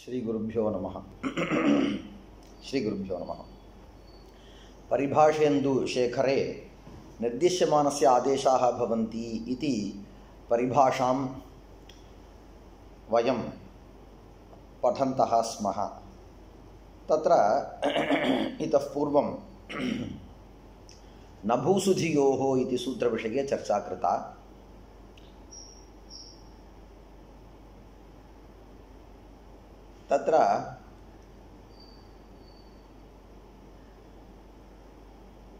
श्रीगुरुभ्यो नमः। श्रीगुरुभ्यो नमः। परिभाषेन्दुशेखरे निर्दिश्यमानस्य आदेशाः भवन्ति इति परिभाषां वयं पठन्तः स्मः। तत्र इतः पूर्वं नभूसुधियोः इति सूत्रविषये चर्चा कृता। तत्र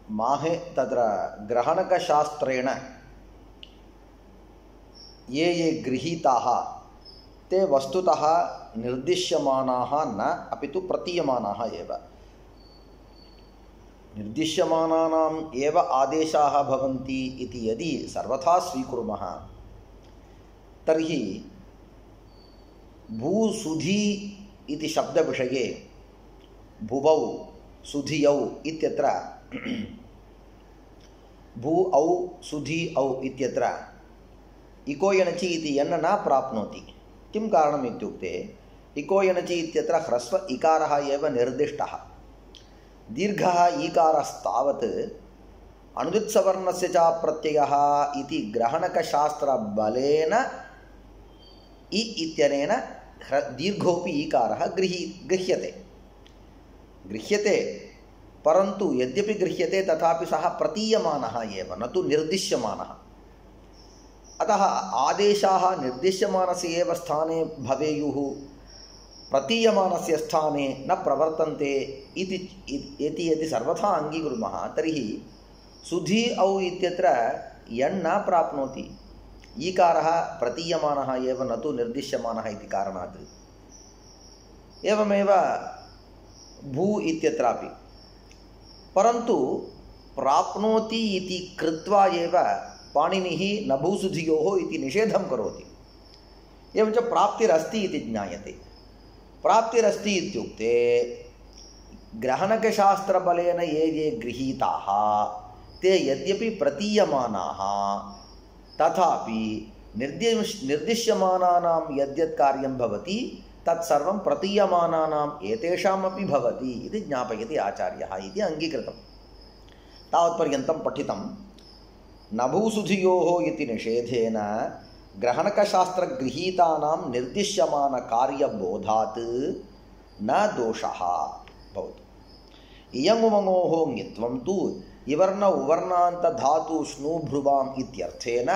माहे तत्र ग्रहणकशास्त्रेण ये गृहीताः ते वस्तुतः निर्दिश्यमानाः न अपितु प्रतीयमानाः एव। निर्दिश्यमानानाम् एव आदेशाः भवन्ति इति यदि सर्वथा स्वीकुर्मः तर्हि भूसुधी इति शब्दविषये भुवौ सुधियौ इत्यत्र भू औ सुधी औ इत्यत्र इको यणचि इति यन् न प्राप्नोति। किं कारणम् इत्युक्ते इको यणचि इत्यत्र ह्रस्व इकारः एव निर्दिष्टः। दीर्घः ईकारस्तावत् अनुदित्सवर्णस्य च प्रत्ययः इति ग्रहणकशास्त्रबलेन इ इत्यनेन दीर्घोपि ईकारः गृह्यते परन्तु यद्यपि गृह्यते तथापि सः प्रतीयमानः एव न तु निर्दिश्यमानः। अतः आदेशाः निर्दिश्यमानस्य एव स्थाने भवेयुः, प्रतीयमानस्य स्थाने न प्रवर्तन्ते इति यदि सर्वथा अङ्गीकुर्मः तर्हि सुधी औ इत्यत्र यन् न प्राप्नोति। ईकारः प्रतीयमानः एव न तु निर्दिश्यमानः इति कारणात्। एवमेव भू इत्यत्रापि परन्तु प्राप्नोति इति कृत्वा एव पाणिनिः नभूसुधियोः इति निषेधं करोति। एवञ्च प्राप्तिरस्ति इति ज्ञायते। प्राप्तिरस्ति इत्युक्ते ग्रहणकशास्त्रबलेन ये गृहीताः ते यद्यपि प्रतीयमानाः तथापि निर्दिश्यमानानां यद्यत् कार्यं भवति तत्सर्वं प्रतीयमानानाम् एतेषामपि भवति इति ज्ञापयति आचार्यः इति अङ्गीकृतं। तावत्पर्यन्तं पठितं। नभूसुधियोः इति निषेधेन ग्रहणकशास्त्रगृहीतानां निर्दिश्यमानकार्यबोधात् न दोषः भवति। इयङुमङोः ङित्वं तु इवर्ण उवर्णान्त धातु स्नुभ्रुवाम् इत्यर्थेन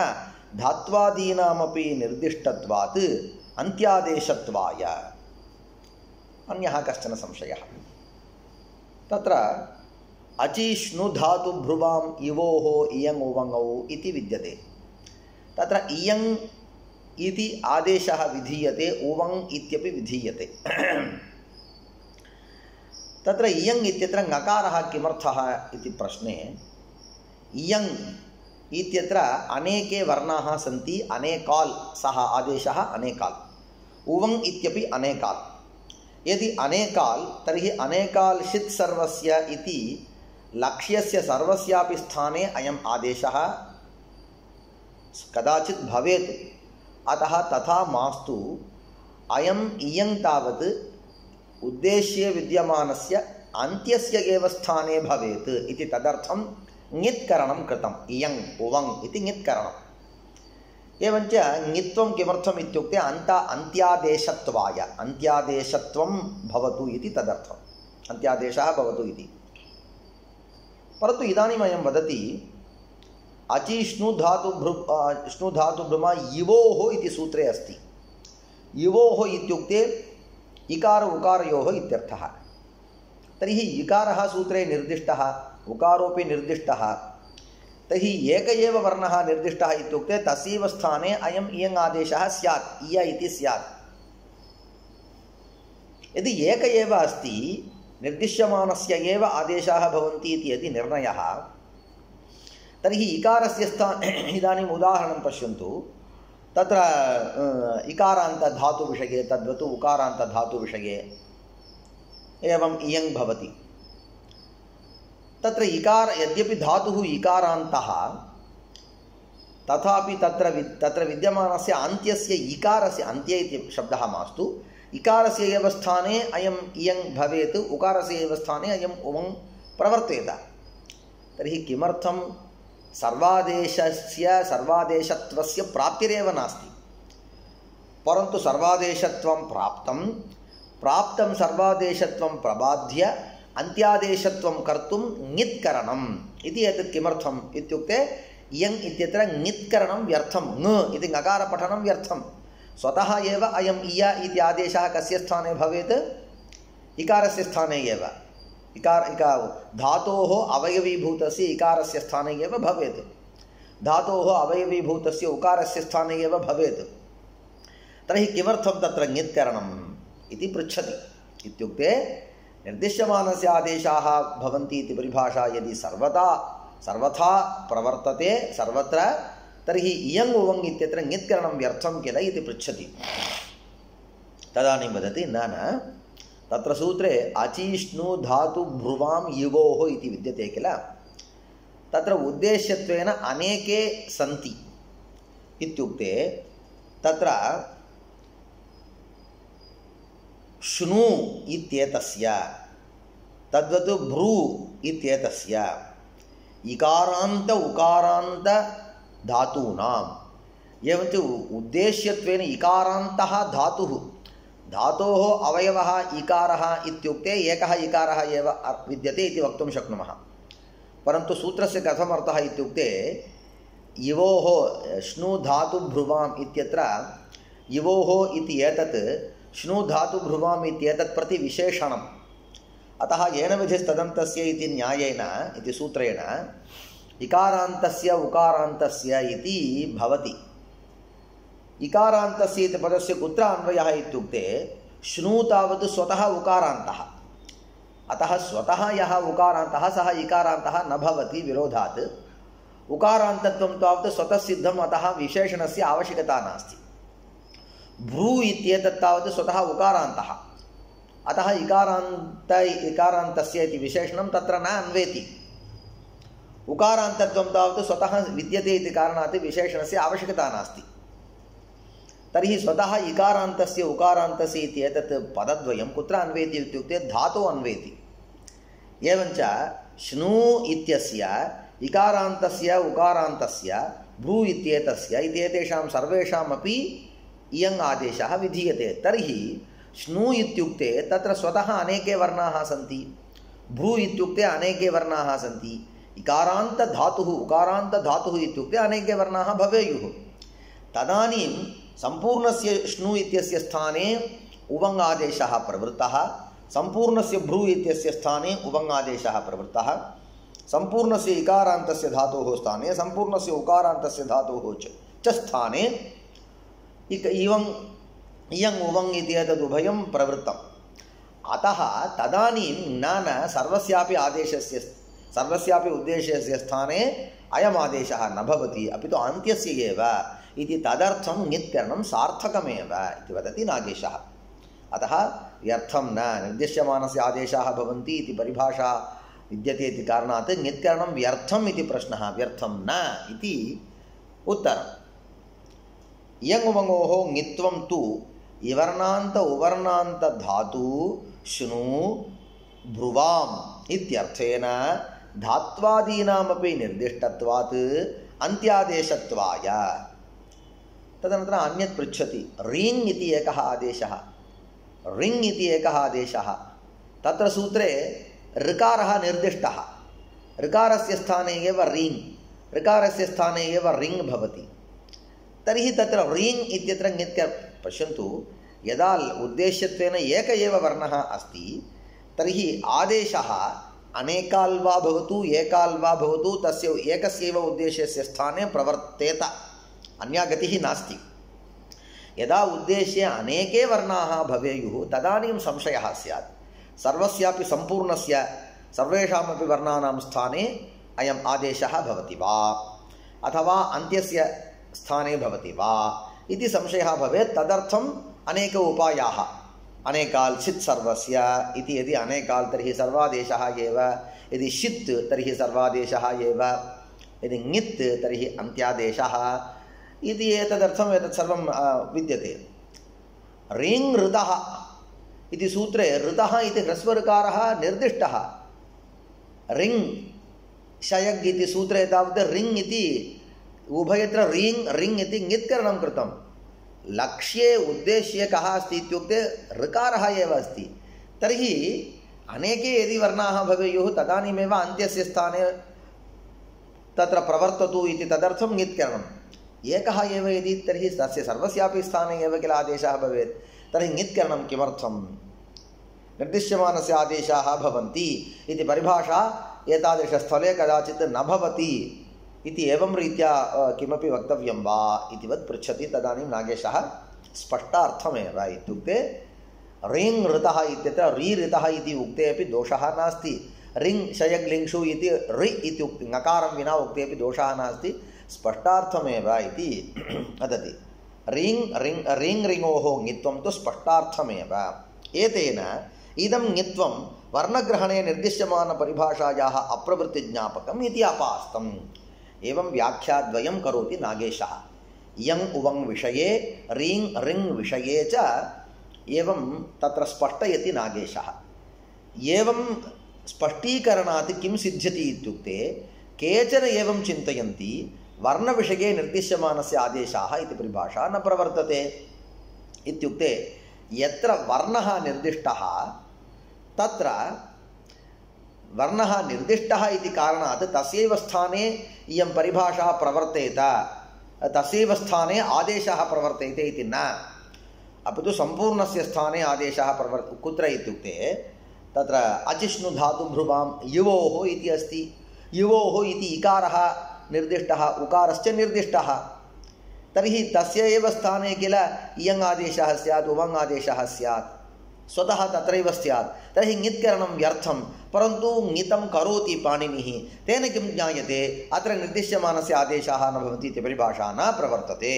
धात्वादीनामपि निर्दिष्टत्वात् अन्त्यादेशत्वाय। अन्यः कश्चन संशयः। तत्र अचिष्णु धातु भ्रुवाम् इवोः इयङ् उवङौ इति विद्यते। तत्र इयङ् इति आदेशः विधीयते, उवङ् इत्यपि विधीयते। तत्र इयङ् इत्यत्र ङकारः किमर्थः इति प्रश्ने इयङ् इत्यत्र अनेके वर्णाः सन्ति, अनेकाल् सः आदेशः अनेकाल्। उवङ् इत्यपि अनेकाल्। यदि अनेकाल् तर्हि अनेकाल् षित् सर्वस्य इति लक्ष्यस्य सर्वस्यापि स्थाने अयम् आदेशः कदाचित् भवेत्। अतः तथा मास्तु। अयम् इयङ् तावत् उद्देश्ये विद्यमानस्य अन्त्यस्य एव स्थाने भवेत् इति तदर्थं ङित्करणं कृतम्। इयङ् उवङ् इति ङित्करणम्। एवञ्च ङित्वं किमर्थम् इत्युक्ते अन्त्यादेशत्वाय, अन्त्यादेशत्वं भवतु इति तदर्थम्, अन्त्यादेशः भवतु इति। परन्तु इदानीम् अयं वदति अचिष्णु धातुभ्रुमा इवोः इति सूत्रे अस्ति। इवोः इत्युक्ते इकार उकारयोः इत्यर्थः। तर्हि इकारः सूत्रे निर्दिष्टः, उकारोपि निर्दिष्टः, तर्हि एक एव वर्णः निर्दिष्टः इत्युक्ते तस्यैव स्थाने अयम् इयङ् आदेशः स्यात्, इय इति स्यात्। यदि एक एव अस्ति, निर्दिश्यमानस्य एव आदेशाः भवन्ति इति यदि निर्णयः, तर्हि इकारस्य इदानीम् उदाहरणं पश्यन्तु। तत्र इकारान्तधातुविषये तद्वत् उकारान्तधातुविषये एवम् इयङ् भवति। तत्र इकार यद्यपि धातुः इकारान्तः तथापि तत्र विद्यमानस्य अन्त्यस्य इकारस्य, अन्त्य इति शब्दः मास्तु, इकारस्य एव स्थाने अयम् इयङ् भवेत्, उकारस्य एव स्थाने अयम् उवङ् प्रवर्तेत। तर्हि किमर्थं सर्वादेशत्वस्य प्राप्तिरेव नास्ति, परन्तु सर्वादेशत्वं प्राप्तं सर्वादेशत्वं प्रबाध्य अन्त्यादेशत्वं कर्तुं ङित्करणम् इति। एतत् किमर्थम् इत्युक्ते इयङ् इत्यत्र ङित्करणं व्यर्थं, ङ इति ङकारपठनं व्यर्थं। स्वतः एव अयम् इय इति आदेशः कस्य स्थाने भवेत्? इकारस्य स्थाने एव। धातोः अवयवीभूतस्य इकारस्य स्थाने एव भवेत्, धातोः अवयवीभूतस्य उकारस्य स्थाने एव भवेत्। तर्हि किमर्थं तत्र ङित्करणम् इति पृच्छति। इत्युक्ते निर्दिश्यमानस्य आदेशाः भवन्ति इति परिभाषा यदि सर्वथा प्रवर्तते सर्वत्र, तर्हि इयङ् उवङ् इत्यत्र ङित्करणं व्यर्थं किल इति पृच्छति। तदानीं वदति न तत्र सूत्रे अचिष्णु धातु भ्रुवां युगोः इति विद्यते किल, तत्र उद्देश्यत्वेन अनेके सन्ति। इत्युक्ते तत्र श्नु इत्येतस्य तद्वत् भ्रू इत्येतस्य इकारान्त उकारान्त धातूनाम् एवञ्च उद्देश्यत्वेन इकारान्तः धातुः, धातोः अवयवः इकारः इत्युक्ते एकः इकारः एव विद्यते इति वक्तुं शक्नुमः। परन्तु सूत्रस्य कथम् अर्थः इत्युक्ते इवोः श्नु धातु भ्रुवाम् इत्यत्र इवोः इति एतत् श्नु धातु भ्रुवाम् इत्येतत् प्रति विशेषणम्। अतः येन विधिस्तदन्तस्य इति न्यायेन इति सूत्रेण इकारान्तस्य उकारान्तस्य इति भवति। इकारान्तस्य इति पदस्य कुत्र अन्वयः इत्युक्ते श्नु तावत् स्वतः उकारान्तः, अतः स्वतः यः उकारान्तः सः इकारान्तः न भवति विरोधात्। उकारान्तत्वं तावत् स्वतः सिद्धम्, अतः विशेषणस्य आवश्यकता नास्ति। भ्रू इत्येतत् तावत् स्वतः उकारान्तः, अतः इकारान्तस्य इति विशेषणं तत्र न अन्वेति। उकारान्तत्वं तावत् स्वतः विद्यते इति कारणात् विशेषणस्य आवश्यकता नास्ति। तर्हि स्वतः इकारान्तस्य उकारान्तस्य इति एतत् पदद्वयं कुत्र अन्वेति इत्युक्ते धातौ अन्वेति। एवञ्च श्नु इत्यस्य इकारान्तस्य उकारान्तस्य भ्रू इत्येतस्य इत्येतेषां सर्वेषामपि इयङ् आदेशः विधीयते। तर्हि श्नु इत्युक्ते तत्र स्वतः अनेके वर्णाः सन्ति, भ्रू इत्युक्ते अनेके वर्णाः सन्ति, इकारान्तधातुः उकारान्तधातुः इत्युक्ते अनेके वर्णाः भवेयुः। तदानीं सम्पूर्णस्य श्नु इत्यस्य स्थाने उवङ् आदेशः प्रवृत्तः, सम्पूर्णस्य भ्रू इत्यस्य स्थाने उवङ् आदेशः प्रवृत्तः, सम्पूर्णस्य इकारान्तस्य धातोः स्थाने सम्पूर्णस्य उकारान्तस्य धातोः च स्थाने इयङ् उवङ् इति एतदुभयं प्रवृत्तम्। अतः तदानीं न सर्वस्यापि उद्देश्यस्य स्थाने अयम् आदेशः न भवति, अपि तु अन्त्यस्य एव इति। तदर्थं ङित्करणं सार्थकमेव इति वदति नागेशः। अतः व्यर्थं न निर्दिश्यमानस्य आदेशाः भवन्ति इति परिभाषा विद्यते इति कारणात् ङित्करणं व्यर्थम् इति प्रश्नः, व्यर्थं न इति उत्तरम्। इयङ् उवङोः ङित्वं तु इवर्णान्त उवर्णान्त धातु श्नु भ्रुवाम् इत्यर्थेन धात्वादीनामपि निर्दिष्टत्वात् अन्त्यादेशत्वाय। तदनन्तरम् अन्यत् पृच्छति, ऋङ् इति एकः आदेशः, ऋङ् इति एकः आदेशः। तत्र सूत्रे ऋकारः निर्दिष्टः, ऋकारस्य स्थाने एव ऋङ्, ऋकारस्य स्थाने एव ऋङ् भवति। तर्हि तत्र ऋङ् इत्यत्र पश्यन्तु, यदा उद्देश्यत्वेन एक एव वर्णः अस्ति तर्हि आदेशः अनेकाल् वा भवतु एकाल् वा भवतु तस्य एकस्यैव उद्देश्यस्य स्थाने प्रवर्तेत, अन्या गतिः नास्ति। यदा उद्देश्ये अनेके वर्णाः भवेयुः तदानीं संशयः स्यात्, सर्वस्यापि सम्पूर्णस्य सर्वेषामपि वर्णानां स्थाने अयम् आदेशः भवति वा अथवा अन्त्यस्य स्थाने भवति वा इति संशयः भवेत्। तदर्थम् अनेक उपायाः, अनेकाल् चित् सर्वस्य इति, यदि अनेकाल् तर्हि सर्वादेशः एव, यदि षित् तर्हि सर्वादेशः एव, यदि ङित् तर्हि अन्त्यादेशः इति एतदर्थम् एतत् सर्वं विद्यते। ऋङ् ऋतः इति सूत्रे ऋतः इति ह्रस्वऋकारः निर्दिष्टः। रिङ् शयग् इति सूत्रे तावत् रिङ् इति उभयत्र रिङ् इति ङित्करणं कृतं। लक्ष्ये उद्देश्ये कः अस्ति इत्युक्ते ऋकारः एव अस्ति। तर्हि अनेके यदि वर्णाः भवेयुः तदानीमेव अन्त्यस्य स्थाने तत्र प्रवर्ततु इति तदर्थं ङित्करणम्। एकः एव यदि तर्हि तस्य सर्वस्यापि स्थाने एव किल आदेशः भवेत्, तर्हि ङित्करणं किमर्थं? निर्दिश्यमानस्य आदेशाः भवन्ति इति परिभाषा एतादृशस्थले कदाचित् न भवति इति एवं रीत्या किमपि वक्तव्यं वा इतिवत् पृच्छति। तदानीं नागेशः स्पष्टार्थमेव इत्युक्ते रिङ् ऋतः इत्यत्र री ऋतः इति उक्ते अपि दोषः नास्ति। रिङ् शयग् लिङ्षु इति रि इति ङकारं विना उक्ते अपि दोषः नास्ति, स्पष्टार्थमेव इति वदति। रिङ् ऋङोः ङित्वं तु स्पष्टार्थमेव। एतेन इदं ङित्वं वर्णग्रहणे निर्दिश्यमानपरिभाषायाः अप्रवृत्तिज्ञापकम् इति अपास्तम्। एवं व्याख्याद्वयं करोति नागेशः। यङ् उवङ् विषये रीङ् रिङ् विषये च एवं तत्र स्पष्टयति नागेशः। एवं स्पष्टीकरणात् किं सिद्ध्यति इत्युक्ते केचन एवं चिन्तयन्ति वर्णविषये निर्दिश्यमानस्य आदेशाः इति परिभाषा न प्रवर्तते। इत्युक्ते यत्र वर्णः निर्दिष्टः तत्र वर्णः निर्दिष्टः इति कारणात् तस्यैव स्थाने इयं परिभाषा प्रवर्तेत, तस्यैव स्थाने आदेशः प्रवर्तेते इति न, अपि तु सम्पूर्णस्य स्थाने आदेशः कुत्र इत्युक्ते तत्र अचिष्णुधातुभ्रुवां युवोः इति अस्ति। युवोः इति इकारः निर्दिष्टः, उकारश्च निर्दिष्टः। तर्हि तस्य एव स्थाने किल इयङ् आदेशः स्यात्, उवङ् आदेशः स्यात्, स्वतः तत्रैव स्यात्। तर्हि ङित्करणं व्यर्थं। परन्तु ङितं करोति पाणिनिः, तेन किं ज्ञायते? अत्र निर्दिश्यमानस्य आदेशाः न भवन्ति इति परिभाषा न प्रवर्तते।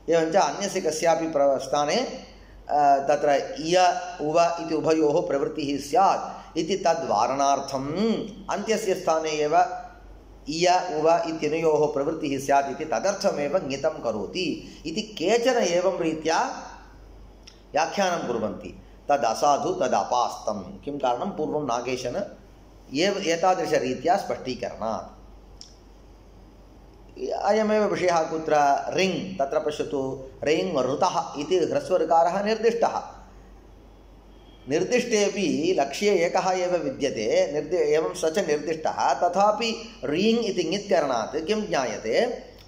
एवञ्च अन्यस्य कस्यापि स्थाने तत्र इय उव इति उभयोः प्रवृत्तिः स्यात् इति तद्वारणार्थम् अन्त्यस्य स्थाने एव इय उव इत्यनयोः प्रवृत्तिः स्यात् इति तदर्थमेव ङितं करोति इति केचन एवं रीत्या व्याख्यानं कुर्वन्ति। तद् असाधु, तद् अपास्तं। किं कारणं? पूर्वं नागेशन एतादृशरीत्या स्पष्टीकरणात्। अयमेव विषयः कुत्र रिङ्, तत्र पश्यतु रिङ् ऋतः इति ह्रस्वऋकारः निर्दिष्टः। निर्दिष्टेपि लक्ष्ये एकः एव विद्यते, एवं स च निर्दिष्टः। तथापि रीङ् इति ङित्करणात् किं ज्ञायते?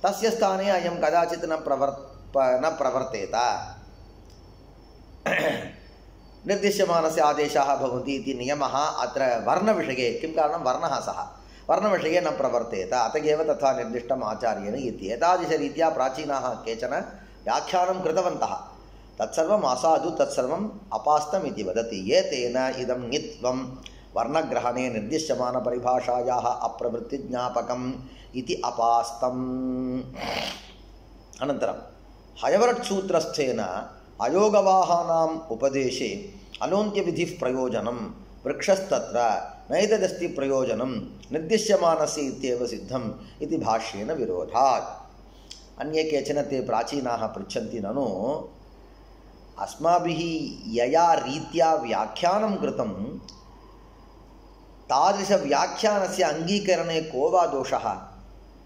तस्य स्थाने अयं कदाचित् न प्रवर्तेत। निर्दिश्यमानस्य आदेशाः भवन्ति इति नियमः अत्र वर्णविषये, किं कारणं? वर्णः सः, वर्णविषये न प्रवर्तेत, अत एव तथा निर्दिष्टम् आचार्येण इति। एतादृशरीत्या प्राचीनाः केचन व्याख्यानं कृतवन्तः। तत्सर्वम् असाधु, तत्सर्वम् अपास्तम् इति वदति। एतेन इदं ङित्वं वर्णग्रहणे निर्दिश्यमानपरिभाषायाः अप्रवृत्तिज्ञापकम् इति अपास्तम्। अनन्तरं हयवरट् सूत्रस्थेन अयोगवाहानाम् उपदेशे अलोन्त्यविधिः प्रयोजनं वृक्षस्तत्र नैतदस्ति प्रयोजनं निर्दिश्यमानस्य इत्येव सिद्धम् इति भाष्येन विरोधात्। अन्ये केचन ते प्राचीनाः पृच्छन्ति, ननु अस्माभिः यया रीत्या व्याख्यानं कृतं तादृशव्याख्यानस्य अङ्गीकरणे को वा दोषः?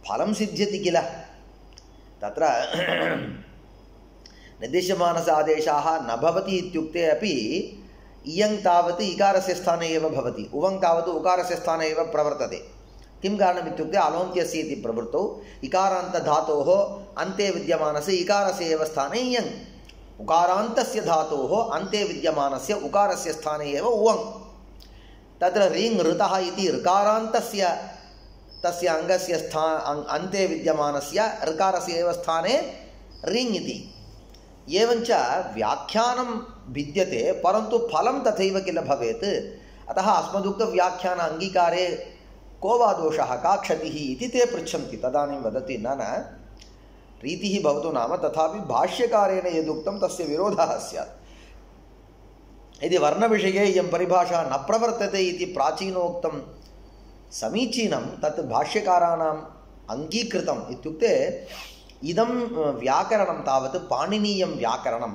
फलं सिद्ध्यति किल? तत्र निर्दिश्यमानस्य आदेशाः न भवति इत्युक्ते अपि इयं तावत् इकारस्य स्थाने एव भवति, उवं तावत् उकारस्य स्थाने एव प्रवर्तते। किं कारणम् इत्युक्ते अलोन्त्यस्य इति प्रवृत्तौ इकारान्तधातोः अन्ते विद्यमानस्य इकारस्य एव स्थाने इयङ्, उकारान्तस्य धातोः अन्ते विद्यमानस्य उकारस्य स्थाने एव उवङ्। तत्र रीङ् ऋतः इति ऋकारान्तस्य तस्य अङ्गस्य अन्ते विद्यमानस्य ऋकारस्य एव स्थाने रीङ् इति। एवञ्च व्याख्यानं भिद्यते, परन्तु फलं तथैव किल भवेत्? अतः अस्मदुक्तव्याख्यान अङ्गीकारे को वा दोषः, का क्षतिः इति ते पृच्छन्ति। तदानीं वदति, न रीतिः भवतु नाम, तथापि भाष्यकारेण यदुक्तं तस्य विरोधः स्यात्। यदि वर्णविषये इयं परिभाषा न प्रवर्तते इति प्राचीनोक्तं समीचीनं, तत् भाष्यकाराणाम् अङ्गीकृतम्। इत्युक्ते इदं व्याकरणं तावत् पाणिनीयं व्याकरणं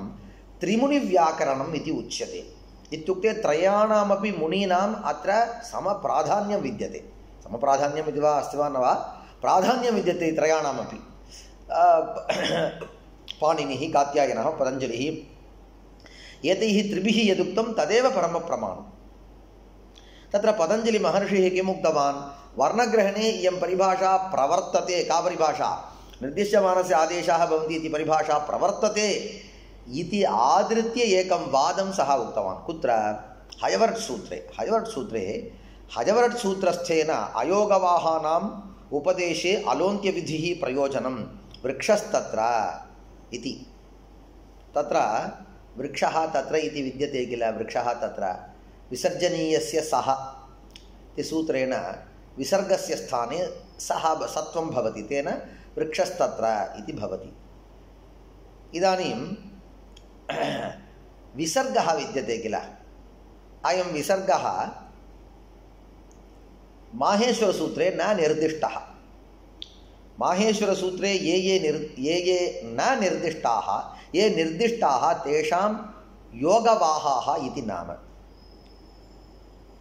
त्रिमुनिव्याकरणम् इति उच्यते। इत्युक्ते त्रयाणामपि मुनीनाम् अत्र समप्राधान्यं विद्यते। समप्राधान्यम् इति वा अस्ति वा न वा, प्राधान्यं विद्यते त्रयाणामपि। पाणिनिः, कात्यायनः, पतञ्जलिः, एतैः त्रिभिः यदुक्तं तदेव परमप्रमाणम्। तत्र पतञ्जलिमहर्षिः किम् उक्तवान्? वर्णग्रहणे इयं परिभाषा प्रवर्तते। का परिभाषा? निर्दिश्यमानस्य आदेशाः भवन्ति इति परिभाषा प्रवर्तते इति आधृत्य एकं वादं सः उक्तवान्। कुत्र? हयवर्ट् सूत्रे। हयवर्ट् सूत्रस्थेन अयोगवाहानाम् उपदेशे अलोन्त्यविधिः प्रयोजनं वृक्षस्तत्र इति। तत्र वृक्षः तत्र इति विद्यते किल, वृक्षः तत्र विसर्जनीयस्य सः इति सूत्रेण विसर्गस्य स्थाने सः सत्वं भवति, तेन वृक्षस्तत्र इति भवति। इदानीं विसर्गः विद्यते किल, अयं विसर्गः माहेश्वरसूत्रे न निर्दिष्टः। माहेश्वरसूत्रे ये न निर्दिष्टाः, ये निर्दिष्टाः तेषां योगवाहाः इति नाम।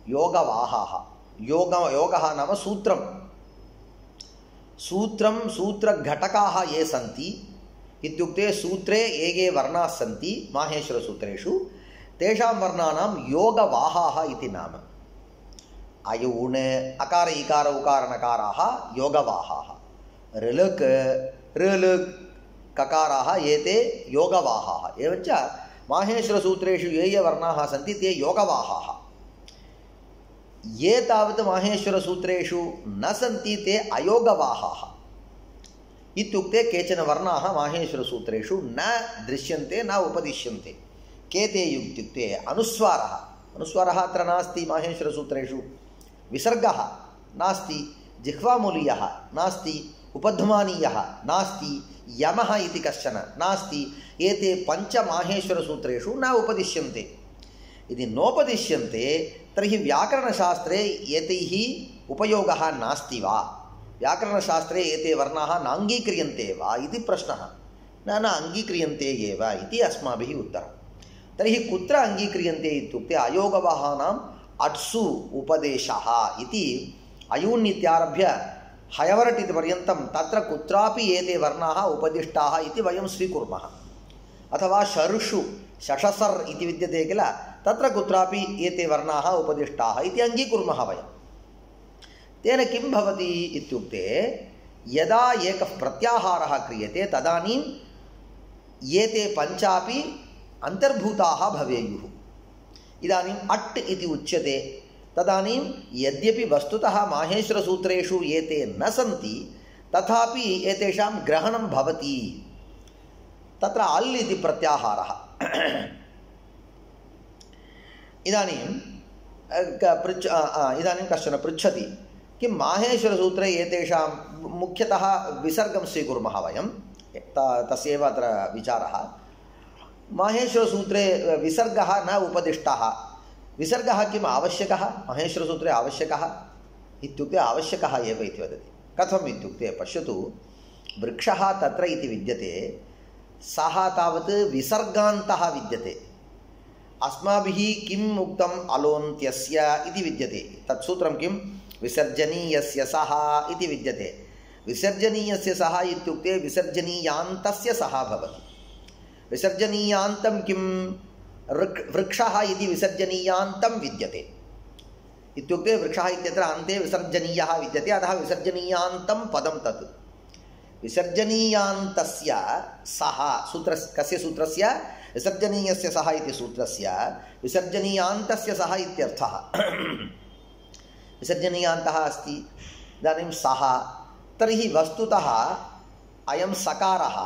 योगवाहाः, योगः नाम सूत्रघटकाः ये सन्ति, इत्युक्ते सूत्रे ये वर्णाः सन्ति माहेश्वरसूत्रेषु, तेषां वर्णानां योगवाहाः इति नाम। अयूण अकार इकार उकार नकाराः योगवाहाः, ऋलक् ऋलक् ककाराः एते योगवाहाः। एवञ्च माहेश्वरसूत्रेषु ये वर्णाः सन्ति ते योगवाहाः। ये तावत् माहेश्वरसूत्रेषु न सन्ति ते अयोगवाहाः। इत्युक्ते केचन वर्णाः माहेश्वरसूत्रेषु न दृश्यन्ते, न उपदिश्यन्ते। के ते इत्युक्ते अनुस्वारः। अनुस्वारः अत्र नास्ति माहेश्वरसूत्रेषु, विसर्गः नास्ति, जिह्वामूलीयः नास्ति, उपध्मानीयः नास्ति, यमः इति कश्चन नास्ति। एते पञ्च माहेश्वरसूत्रेषु न उपदिश्यन्ते। यदि नोपदिश्यन्ते तर्हि व्याकरणशास्त्रे एतैः उपयोगः नास्ति वा, व्याकरणशास्त्रे एते वर्णाः नाङ्गीक्रियन्ते वा इति प्रश्नः। न अङ्गीक्रियन्ते एव इति अस्माभिः उत्तरं। तर्हि कुत्र अङ्गीक्रियन्ते इत्युक्ते अयोगवाहानाम् अट्सु उपदेशः इति अयून् इत्यारभ्य हयवर्ट् इति पर्यन्तं तत्र कुत्रापि एते वर्णाः उपदिष्टाः इति वयं स्वीकुर्मः। अथवा षर्षु षषसर् इति विद्यते किल, तत्र कुत्रापि एते वर्णाः उपदिष्टाः इति अङ्गीकुर्मः वयं। तेन किं भवति इत्युक्ते यदा एकः प्रत्याहारः क्रियते तदानीम् एते पञ्चापि अन्तर्भूताः भवेयुः। इदानीम् अट् इति उच्यते, तदानीं यद्यपि वस्तुतः माहेश्वरसूत्रेषु एते न सन्ति तथापि एतेषां ग्रहणं भवति। तत्र अल् इति प्रत्याहारः। इदानीं कश्चन पृच्छति, किं माहेश्वरसूत्रे एतेषां मुख्यतः विसर्गं स्वीकुर्मः वयं, तस्यैव अत्र विचारः। माहेश्वरसूत्रे विसर्गः न उपदिष्टः। विसर्गः किम् आवश्यकः? माहेश्वरसूत्रे आवश्यकः इत्युक्ते आवश्यकः एव इति वदति। कथम् इत्युक्ते पश्यतु, वृक्षः तत्र इति विद्यते, सः तावत् विसर्गान्तः विद्यते। अस्माभिः किम् उक्तम्? अलोन्त्यस्य इति विद्यते। तत्सूत्रं किं? विसर्जनीयस्य सः इति विद्यते। विसर्जनीयस्य सः इत्युक्ते विसर्जनीयान्तस्य सः भवति। विसर्जनीयान्तं किं? वृक्षः इति विसर्जनीयान्तं विद्यते। इत्युक्ते वृक्षः इत्यत्र अन्ते विसर्जनीयः विद्यते, अतः विसर्जनीयान्तं पदं तत्। विसर्जनीयान्तस्य सः कस्य सूत्रस्य? विसर्जनीयस्य सः इति सूत्रस्य विसर्जनीयान्तस्य सः इत्यर्थः। विसर्जनीयान्तः अस्ति, इदानीं सः, तर्हि वस्तुतः अयं सकारः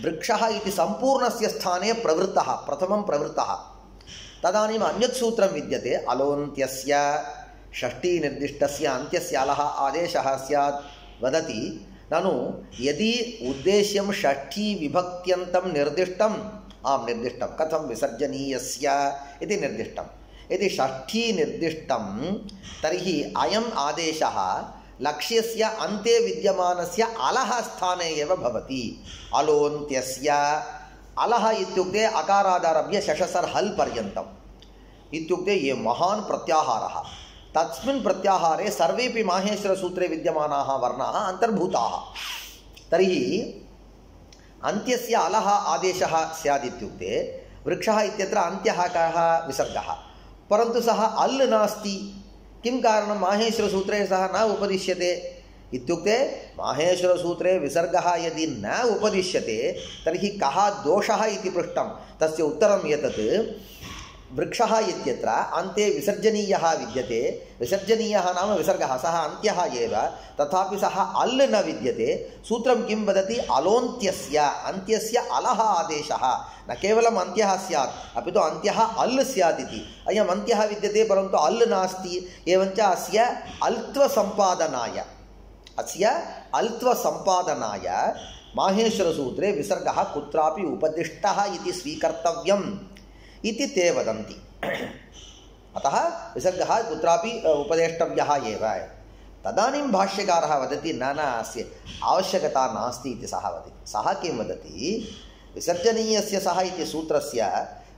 वृक्षः इति सम्पूर्णस्य स्थाने प्रवृत्तः, प्रथमं प्रवृत्तः। तदानीम् अन्यत् सूत्रं विद्यते, अलोन्त्यस्य षष्ठीनिर्दिष्टस्य अन्त्यस्य अलः आदेशः स्यात् वदति। ननु यदि उद्देश्यं षष्ठी विभक्त्यन्तं निर्दिष्टम्, आं निर्दिष्टं, कथं? विसर्जनीयस्य इति निर्दिष्टं। यदि षष्ठी निर्दिष्टं तर्हि अयम् आदेशः लक्ष्यस्य अन्ते विद्यमानस्य अलः स्थाने एव भवति। अलोन्त्यस्य, अलः इत्युक्ते अकारादारभ्य शशसर् हल् पर्यन्तं। इत्युक्ते ये महान् प्रत्याहारः तस्मिन् प्रत्याहारे सर्वेपि माहेश्वरसूत्रे विद्यमानाः वर्णाः अन्तर्भूताः तर्हि अन्त्यस्य अलः आदेशः स्यात् इत्युक्ते वृक्षः इत्यत्र अन्त्यः कः विसर्गः परन्तु सः अल् नास्ति किं कारणं माहेश्वरसूत्रे सः न उपदिश्यते इत्युक्ते माहेश्वरसूत्रे विसर्गः यदि न उपदिश्यते तर्हि कः दोषः इति पृष्टं तस्य उत्तरं एतत् वृक्षः इत्यत्र अन्ते विसर्जनीयः विद्यते विसर्जनीयः नाम विसर्गः सः अन्त्यः एव तथापि सः अल् न विद्यते सूत्रं किं वदति अलोन्त्यस्य अन्त्यस्य अलः आदेशः न केवलम् अन्त्यः स्यात् अपि तु अन्त्यः अल् स्यात् इति अयम् अन्त्यः विद्यते परन्तु अल् नास्ति एवञ्च अस्य अल्त्वसम्पादनाय माहेश्वरसूत्रे विसर्गः कुत्रापि उपदिष्टः इति स्वीकर्तव्यम् इति ते वदन्ति अतः विसर्गः कुत्रापि उपदेष्टव्यः एव तदानीं भाष्यकारः वदति न अस्य आवश्यकता नास्ति इति सः वदति सः किं वदति विसर्जनीयस्य सः इति सूत्रस्य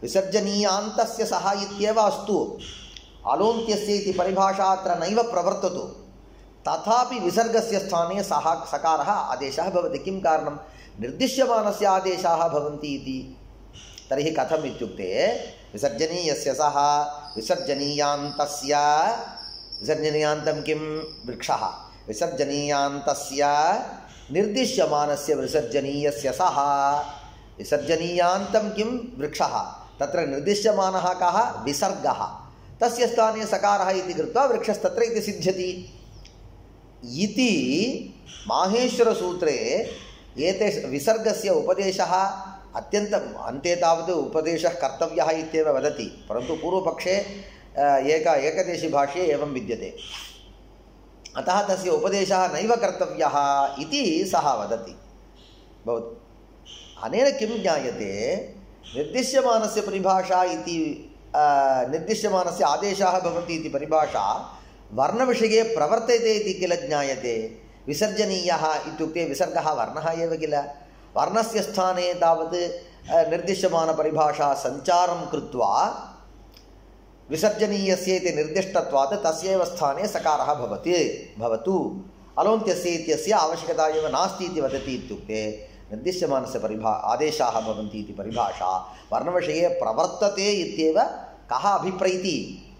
विसर्जनीयान्तस्य सः इत्येव अस्तु अलोन्त्यस्य इति परिभाषा अत्र नैव प्रवर्तते तथापि विसर्गस्य स्थाने सः सकारः आदेशः भवति किं कारणं निर्दिश्यमानस्य आदेशाः भवन्ति इति तर्हि कथम् इत्युक्ते विसर्जनीयस्य सः विसर्जनीयान्तस्य विसर्जनीयान्तं किं वृक्षः विसर्जनीयान्तस्य निर्दिश्यमानस्य विसर्जनीयस्य सः विसर्जनीयान्तं किं वृक्षः तत्र निर्दिश्यमानः कः विसर्गः तस्य स्थाने सकारः इति कृत्वा वृक्षस्तत्र इति सिद्ध्यति इति माहेश्वरसूत्रे एते विसर्गस्य उपदेशः अत्यन्तम् अन्ते तावत् उपदेशः कर्तव्यः इत्येव वदति परन्तु पूर्वपक्षे एकदेशी भाष्ये एवं विद्यते अतः तस्य उपदेशः नैव कर्तव्यः इति सः वदति भवतु अनेन किं ज्ञायते निर्दिश्यमानस्य परिभाषा इति निर्दिश्यमानस्य आदेशाः भवन्ति इति परिभाषा वर्णविषये प्रवर्तते इति किल ज्ञायते विसर्जनीयः इत्युक्ते विसर्गः वर्णः एव किल वर्णस्य स्थाने तावत् निर्दिश्यमानपरिभाषा सञ्चारं कृत्वा विसर्जनीयस्य इति निर्दिष्टत्वात् तस्यैव स्थाने सकारः भवतु अलोन्त्यस्य इत्यस्य आवश्यकता एव नास्ति इति वदति इत्युक्ते निर्दिश्यमानस्य आदेशाः भवन्ति इति परिभाषा वर्णविषये प्रवर्तते इत्येव कः अभिप्रैति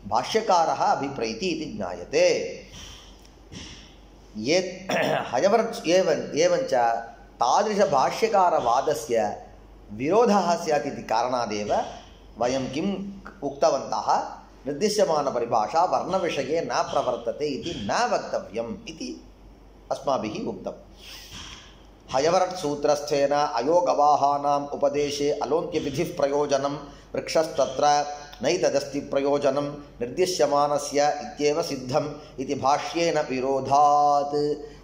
भाष्यकारः अभिप्रैति इति ज्ञायते एवञ्च तादृशभाष्यकारवादस्य विरोधः स्यात् इति कारणादेव वयं किम् उक्तवन्तः निर्दिश्यमानपरिभाषा वर्णविषये न प्रवर्तते इति न वक्तव्यम् इति अस्माभिः उक्तम् हयवरट् सूत्रस्थेन अयोगवाहानाम् उपदेशे अलोन्त्यविधिः प्रयोजनं वृक्षस्तत्र नैतदस्ति प्रयोजनं निर्दिश्यमानस्य इत्येव सिद्धम् इति भाष्येन विरोधात्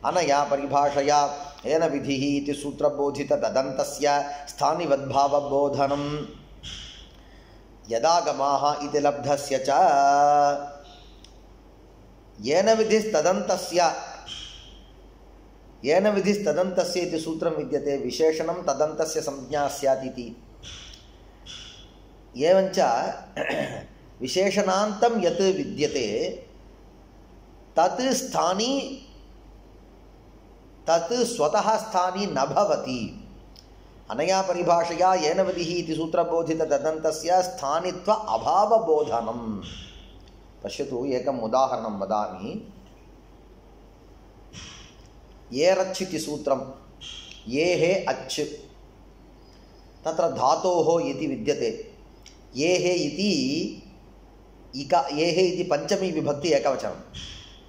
अनया परिभाषया येन विधिः इति सूत्रबोधितदन्तस्य स्थानिवद्भावबोधनं यदागमाः इति लब्धस्य च येन विधिस्तदन्तस्य इति सूत्रं विद्यते विशेषणं तदन्तस्य संज्ञा स्यात् इति एवञ्च विशेषणान्तं यत् विद्यते तत् स्थानी तत् स्वतः स्थानी न भवति अनया परिभाषया येन विधिः इति सूत्रबोधितदन्तस्य स्थानित्व अभावबोधनं पश्यतु एकम् उदाहरणं वदामि येरच् इति सूत्रं येहे अच् तत्र धातोः इति विद्यते येहे इति येहे इति पञ्चमी विभक्ति एकवचनं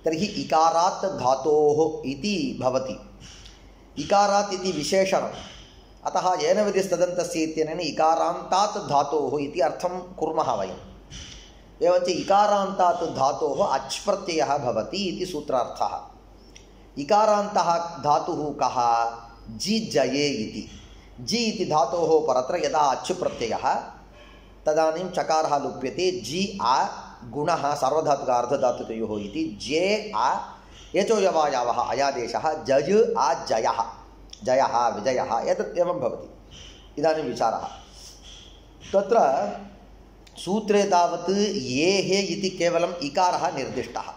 तर्हि इकारात् धातोः इति भवति इकारात् इति विशेषणम् अतः येन विधिस्तदन्तस्य इत्यनेन इकारान्तात् धातोः इति अर्थं कुर्मः वयम् एवञ्च इकारान्तात् धातोः अच् प्रत्ययः भवति इति सूत्रार्थः इकारान्तः धातुः कः जि जये इति जि इति धातोः परत्र यदा अच् प्रत्ययः तदानीं चकारः लुप्यते जि आ गुणः सार्वधातुकार्धधातुकयोः इति जे आ यचोयवायावः अयादेशः जज आ जयः जयः विजयः एतत् एवं भवति इदानीं विचारः तत्र सूत्रे तावत् येः इति केवलम् इकारः निर्दिष्टः,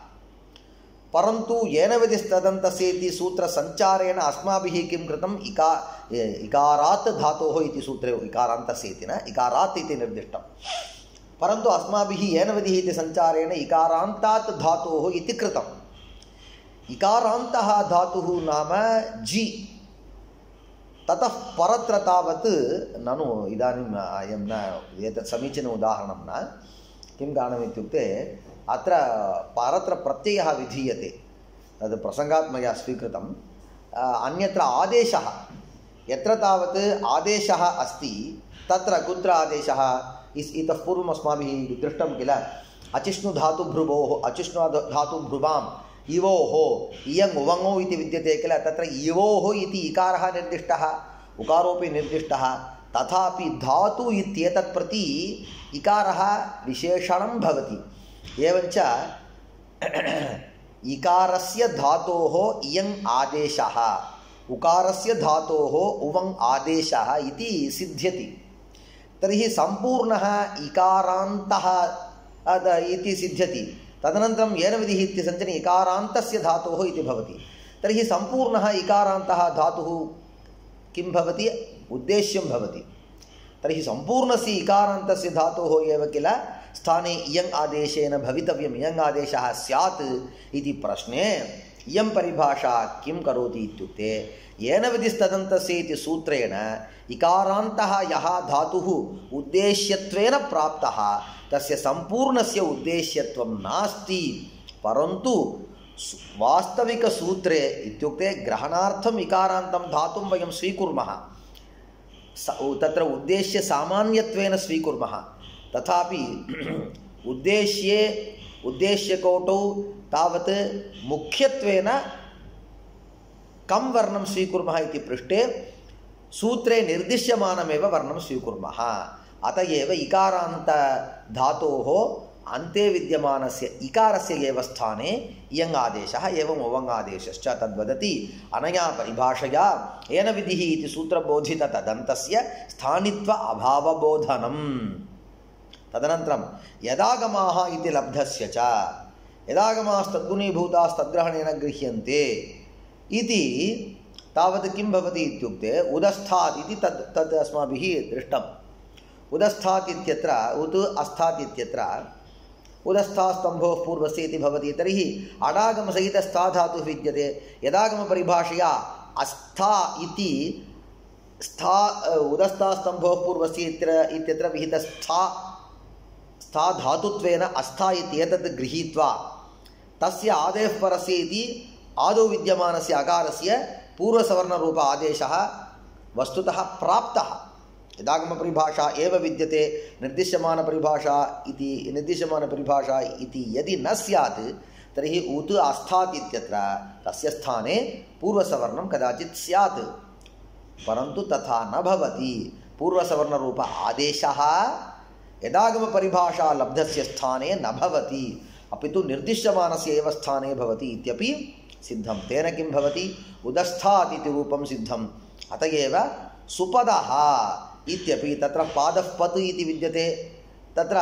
परन्तु येन विधिस्तदन्तस्य इति सूत्रसञ्चारेण अस्माभिः किं कृतम् इकारात् धातोः इति सूत्रे इकारान्तस्य इति न इकारात् इति निर्दिष्टं, परन्तु अस्माभिः येन विधिः इति सञ्चारेण इकारान्तात् धातोः इति कृतम्। इकारान्तः धातुः नाम जि, ततः परत्र तावत् ननु इदानीम् अयं न एतत् समीचीन उदाहरणं न। किं कारणम् इत्युक्ते अत्र परत्र प्रत्ययः विधीयते, तद् प्रसङ्गात् मया स्वीकृतम्। अन्यत्र आदेशः, यत्र तावत् आदेशः अस्ति तत्र कुत्र आदेशः इतः पूर्वम् अस्माभिः दृष्टं किल, अचिष्णुधातुभ्रुवोः अचिष्णुधातुभ्रुवाम् इवोः इयङ् उवङौ इति विद्यते किल, तत्र इवोः इति इकारः निर्दिष्टः, उकारोपि निर्दिष्टः, तथापि धातु इत्येतत् प्रति इकारः विशेषणं भवति। एवञ्च इकारस्य धातोः इयङ् आदेशः, उकारस्य धातोः उवङ् आदेशः इति सिद्ध्यति। तर्हि सम्पूर्णः इकारान्तः इति सिद्ध्यति। तदनन्तरं येन विधिः इत्यसञ्चने इकारान्तस्य धातोः इति भवति। तर्हि सम्पूर्णः इकारान्तः धातुः किं भवति, उद्देश्यं भवति। तर्हि सम्पूर्णस्य इकारान्तस्य धातोः एव किल स्थाने इयङ् आदेशेन भवितव्यम्, इयङ् आदेशः स्यात् इति प्रश्ने इयं परिभाषा किं करोति इत्युक्ते, येन विधिस्तदन्तस्य इति सूत्रेण इकारान्तः यः धातुः उद्देश्यत्वेन प्राप्तः तस्य सम्पूर्णस्य उद्देश्यत्वं नास्ति, परन्तु वास्तविकसूत्रे इत्युक्ते ग्रहणार्थम् इकारान्तं धातुं वयं स्वीकुर्मः, तत्र उद्देश्य सामान्यत्वेन स्वीकुर्मः, तथापि उद्देश्यकोटौ तावत् मुख्यत्वेन कं वर्णं स्वीकुर्मः इति पृष्टे सूत्रे निर्दिश्यमानमेव वर्णं स्वीकुर्मः। अत एव इकारान्त धातोः अन्ते विद्यमानस्य इकारस्य एव स्थाने इयङ् आदेशः एवम् उवङ् आदेशश्च तद्वदति। अनया परिभाषया येन विधिः इति सूत्रबोधित तदन्तस्य स्थानित्व अभावबोधनम्। तदनन्तरं यदागमाः इति लब्धस्य च, यदागमास्तद्गुणीभूतास्तद्ग्रहणेन गृह्यन्ते इति तावत् किं भवति इत्युक्ते उदस्थात् इति तद् अस्माभिः दृष्टम्। उदस्थात् इत्यत्र उत् अस्थात् इत्यत्र उदस्थास्तम्भोः पूर्वस्य इति भवति। तर्हि अडागमसहितस्था धातुः विद्यते। यदागमपरिभाषया अस्था इति स्था उदस्थास्तम्भोः पूर्वस्य इत्यत्र विहितस्था धातुत्वेन अस्था इत्येतत् गृहीत्वा तस्य आदेः परस्य इति आदौ विद्यमानस्य अकारस्य पूर्वसवर्णरूप आदेशः वस्तुतः प्राप्तः। यदागमपरिभाषा एव विद्यते, निर्दिश्यमानपरिभाषा इति यदि न स्यात् तर्हि उत् अस्थात् इत्यत्र तस्य स्थाने पूर्वसवर्णं कदाचित् स्यात्, परन्तु तथा न भवति। पूर्वसवर्णरूप आदेशः यदागमपरिभाषा लब्धस्य स्थाने न भवति, अपितु निर्दिश्यमानस्य एव स्थाने भवति इत्यपि सिद्धं। तेन किं भवति, उदस्थात् इति रूपं सिद्धम्। अत एव सुपदः इत्यपि तत्र पादः पत् इति विद्यते। तत्र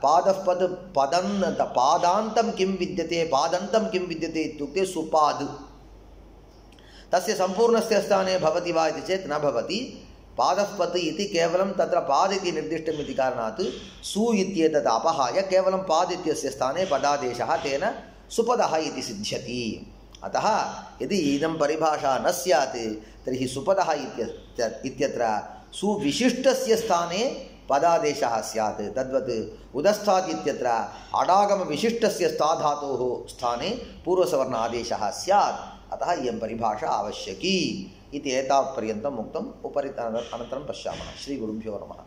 पादः पत् पादान्तं किं विद्यते, पादन्तं किं विद्यते इत्युक्ते सुपाद्। तस्य सम्पूर्णस्य स्थाने भवति वा इति चेत् न भवति। पादः पत् इति केवलं तत्र पाद इति निर्दिष्टम् इति कारणात् सु इत्येतत् अपहाय केवलं पाद इत्यस्य स्थाने पदादेशः तेन सुपदः इति सिद्ध्यति। अतः यदि इदं परिभाषा न स्यात् तर्हि सुपदः इत्यत्र सुविशिष्टस्य स्थाने पदादेशः स्यात्। तद्वत् उदस्थात् इत्यत्र अडागमविशिष्टस्य स्था धातोः स्थाने पूर्वसवर्ण आदेशः स्यात्। अतः इयं परिभाषा आवश्यकी इति एतावत्पर्यन्तम् उक्तम्। अनन्तरं पश्यामः। श्रीगुरुभ्यो नमः।